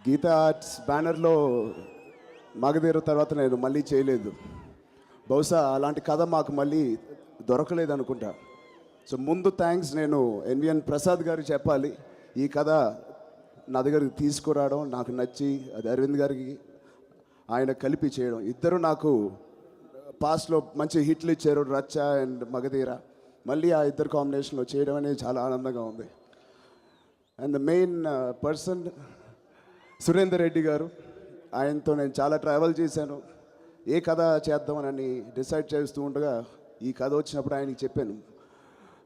Gita arts బ్యానర్లో మగధీర తర్వాత నేను మళ్ళీ చేయలేదు. బహుశా అలాంటి కథ మాకు మళ్ళీ దొరకలేదు అనుకుంటా. సో ముందు థ్యాంక్స్ నేను ఎన్విఎన్ ప్రసాద్ గారికి చెప్పాలి. ఈ కథ నా దగ్గరికి తీసుకురావడం నాకు నచ్చి, అది అరవింద్ గారికి ఆయన కలిపి చేయడం. ఇద్దరు నాకు పాస్ట్లో మంచి హిట్లు ఇచ్చారు, రచ్చ అండ్ మగధీర. మళ్ళీ ఆ ఇద్దరు కాంబినేషన్లో చేయడం అనేది చాలా ఆనందంగా ఉంది. And the main person Surender Reddy గారు, ఆయనతో నేను చాలా ట్రావెల్ చేశాను. ఏ కథ చేద్దామని డిసైడ్ చేస్తూ ఉండగా ఈ కథ వచ్చినప్పుడు ఆయనకి చెప్పాను.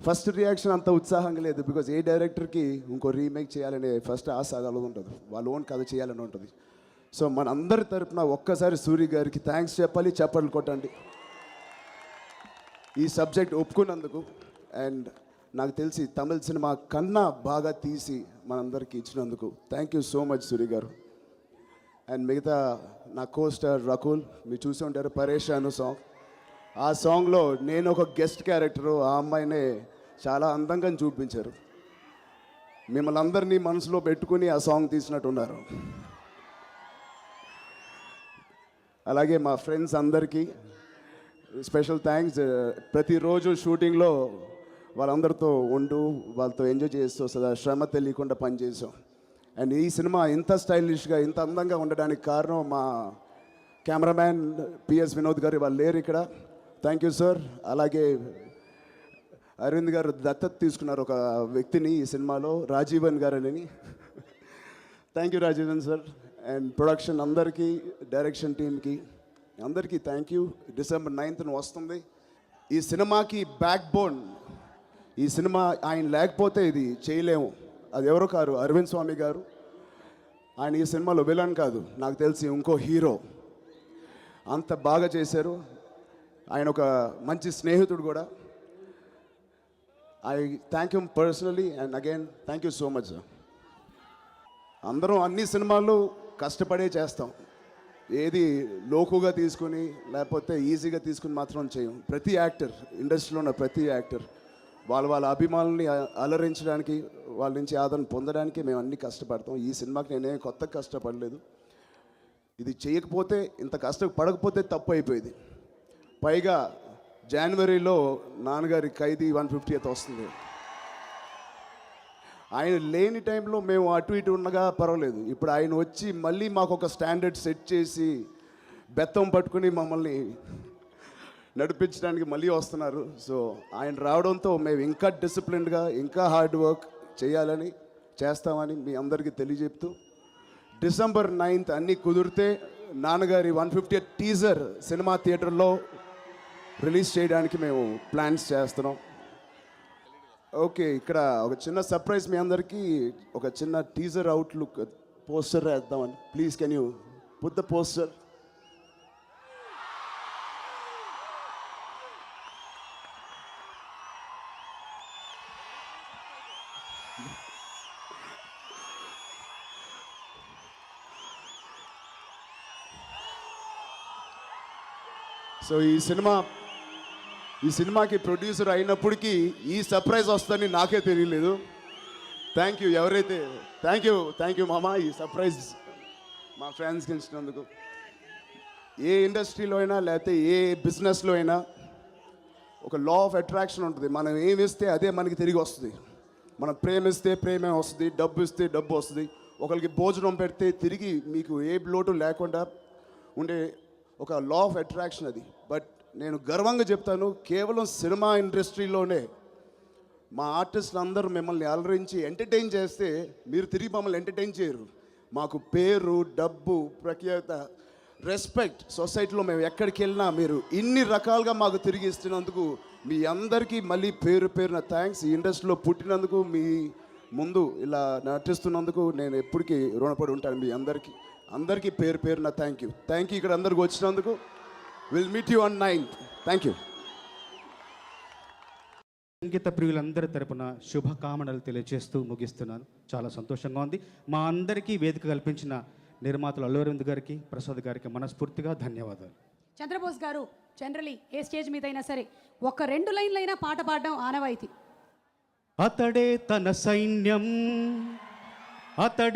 ఫస్ట్ రియాక్షన్ అంత ఉత్సాహంగా లేదు, బికాజ్ ఏ డైరెక్టర్కి ఇంకో రీమేక్ చేయాలనే ఫస్ట్ ఆశ అలా ఉంటుంది, వాళ్ళ ఓన్ కథ చేయాలని ఉంటుంది. సో మన అందరి తరపున ఒక్కసారి సూరి గారికి థ్యాంక్స్ చెప్పాలి, చప్పట్లు కొట్టండి ఈ సబ్జెక్ట్ ఒప్పుకున్నందుకు. అండ్ నాకు తెలిసి తమిళ సినిమా కన్నా బాగా తీసి మనందరికీ ఇచ్చినందుకు thank you so much Suri గారు. అండ్ మిగతా నా కోస్టార్ రకుల్, మీరు చూసి ఉంటారు పరేషాను సాంగ్. ఆ సాంగ్లో నేను ఒక గెస్ట్ క్యారెక్టరు, ఆ అమ్మాయినే చాలా అందంగా చూపించారు. మిమ్మల్ని అందరినీ మనసులో పెట్టుకుని ఆ సాంగ్ తీసినట్టున్నారు. అలాగే మా ఫ్రెండ్స్ అందరికీ స్పెషల్ థ్యాంక్స్. ప్రతిరోజు షూటింగ్లో వాళ్ళందరితో ఉంటూ వాళ్ళతో ఎంజాయ్ చేస్తూ సదా శ్రమ తెలియకుండా పనిచేసాం. అండ్ ఈ సినిమా ఇంత స్టైలిష్గా ఇంత అందంగా ఉండడానికి కారణం మా కెమెరామ్యాన్ పిఎస్ వినోద్ గారు. వాళ్ళు లేరు ఇక్కడ, థ్యాంక్ యూ సార్. అలాగే అరవింద్ గారు దత్తత తీసుకున్నారు ఒక వ్యక్తిని ఈ సినిమాలో, రాజీవన్ గారు అని. Thank you Rajeevan sir. And production అందరికీ, డైరెక్షన్ టీమ్కి అందరికీ థ్యాంక్ యూ. December 9th వస్తుంది. ఈ సినిమాకి బ్యాక్ బోన్, ఈ సినిమా ఆయన లేకపోతే ఇది చేయలేము. అది ఎవరో కారు, అరవింద్ స్వామి గారు. ఆయన ఈ సినిమాలో విలన్ కాదు, నాకు తెలిసి ఇంకో హీరో. అంత బాగా చేశారు. ఆయన ఒక మంచి స్నేహితుడు కూడా. I thank him personally and again thank you so much sir. అందరం అన్ని సినిమాలు కష్టపడే చేస్తాం, ఏది లోకుగా తీసుకుని లేకపోతే ఈజీగా తీసుకుని మాత్రం చేయం. ప్రతి యాక్టర్, ఇండస్ట్రీలో ఉన్న ప్రతి యాక్టర్ వాళ్ళ అభిమానుల్ని అలరించడానికి, వాళ్ళ నుంచి ఆదరణ పొందడానికి మేము అన్ని కష్టపడతాం. ఈ సినిమాకి నేనేం కొత్తగా కష్టపడలేదు. ఇది చేయకపోతే, ఇంత కష్టపడకపోతే తప్పు అయిపోయింది. పైగా జనవరిలో నాన్నగారి ఖైదీ 150th వస్తుంది. ఆయన లేని టైంలో మేము అటు ఇటు ఉండగా పర్వాలేదు. ఇప్పుడు ఆయన వచ్చి మళ్ళీ మాకు ఒక స్టాండర్డ్ సెట్ చేసి బెత్తం పట్టుకుని మమ్మల్ని నడిపించడానికి మళ్ళీ వస్తున్నారు. సో ఆయన రావడంతో మేము ఇంకా డిసిప్లిన్డ్గా, ఇంకా హార్డ్ వర్క్ చేయాలని, చేస్తామని మీ అందరికీ తెలియజెప్తూ, December 9th అన్నీ కుదిరితే నాన్నగారి 150th టీజర్ సినిమా థియేటర్లో రిలీజ్ చేయడానికి మేము ప్లాన్స్ చేస్తున్నాం. ఓకే, ఇక్కడ ఒక చిన్న సర్ప్రైజ్ మీ అందరికీ, ఒక చిన్న టీజర్ అవుట్లుక్ పోస్టర్ వేద్దామని. Please can you put the poster. So ఈ సినిమాకి ప్రొడ్యూసర్ అయినప్పటికీ ఈ సర్ప్రైజ్ వస్తుందని నాకే తెలియలేదు. థ్యాంక్ యూ ఎవరైతే, థ్యాంక్ యూ మామ, ఈ సర్ప్రైజ్ మా ఫ్యాన్స్కి ఇచ్చినందుకు. ఏ ఇండస్ట్రీలో అయినా లేకపోతే ఏ బిజినెస్లో అయినా ఒక లా ఆఫ్ అట్రాక్షన్ ఉంటుంది. మనం ఏమి ఇస్తే అదే మనకి తిరిగి వస్తుంది. మనం ప్రేమిస్తే ప్రేమే వస్తుంది, డబ్బు ఇస్తే డబ్బు వస్తుంది. ఒకరికి భోజనం పెడితే తిరిగి మీకు ఏ లోటు లేకుండా ఉండే ఒక లా ఆఫ్ అట్రాక్షన్ అది. బట్ నేను గర్వంగా చెప్తాను, కేవలం సినిమా ఇండస్ట్రీలోనే మా ఆర్టిస్టులు అందరూ మిమ్మల్ని అలరించి ఎంటర్టైన్ చేస్తే మీరు తిరిగి మమ్మల్ని ఎంటర్టైన్ చేయరు. మాకు పేరు, డబ్బు, ప్రఖ్యాత, రెస్పెక్ట్ సొసైటీలో మేము ఎక్కడికి వెళ్ళినా మీరు ఇన్ని రకాలుగా మాకు తిరిగి ఇస్తున్నందుకు మీ అందరికీ మళ్ళీ పేరున థ్యాంక్స్. ఈ ఇండస్ట్రీలో పుట్టినందుకు, మీ ముందు ఇలా నటిస్తున్నందుకు నేను ఎప్పటికీ రుణపడి ఉంటాను. మీ అందరికీ పేరున థ్యాంక్ యూ. ఇక్కడ అందరికి వచ్చినందుకు. Will meet you on 9th. Thank you. సంగీత ప్రియులందరి తరపున శుభకామనలు తెలియజేస్తూ ముగిస్తున్నాను. చాలా సంతోషంగా ఉంది. మా అందరికీ వేదిక కల్పించిన నిర్మాతలు అల్లు అరవింద్ గారికి, ప్రసాద్ గారికి మనస్ఫూర్తిగా ధన్యవాదాలు. చంద్రబోస్ గారు జనరలీ ఏ స్టేజ్ మీద అయినా సరే ఒక 2 లైన్లైనా పాట పాడడం ఆనవాయితీ. అతడే తన సైన్యం, అతడే